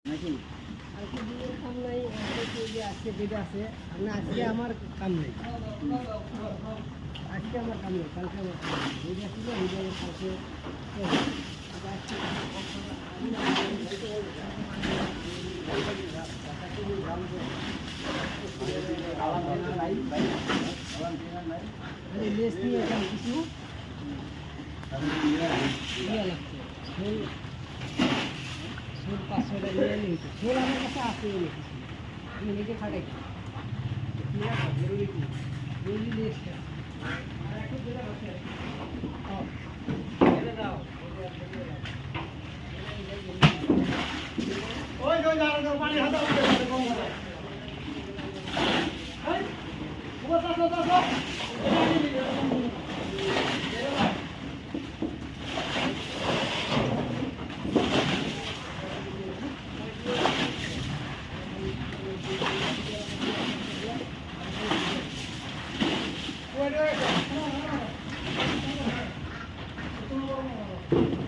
নাকি আজকে দিনের কাম নাই, আজকে যেটা আছে আজকে আমার কাম নেই, আজকে আমার কাম নেই, কালকে আমার কাম নেই, যেটা ছিল ওইটা আমার কালকে লেস নিয়ে কিছু ইয়ে লাগছে, শোল 500 টাকা নিয়ে নিতে, শোল আমার কাছে আছে কিছু, আমি নিজে খাটাইছি জরুরি কি জরুরি লেসটা আর একটু যেটা বসে দাও ওই যাও পানি হাতে কম হবে এই ও দাও Wait.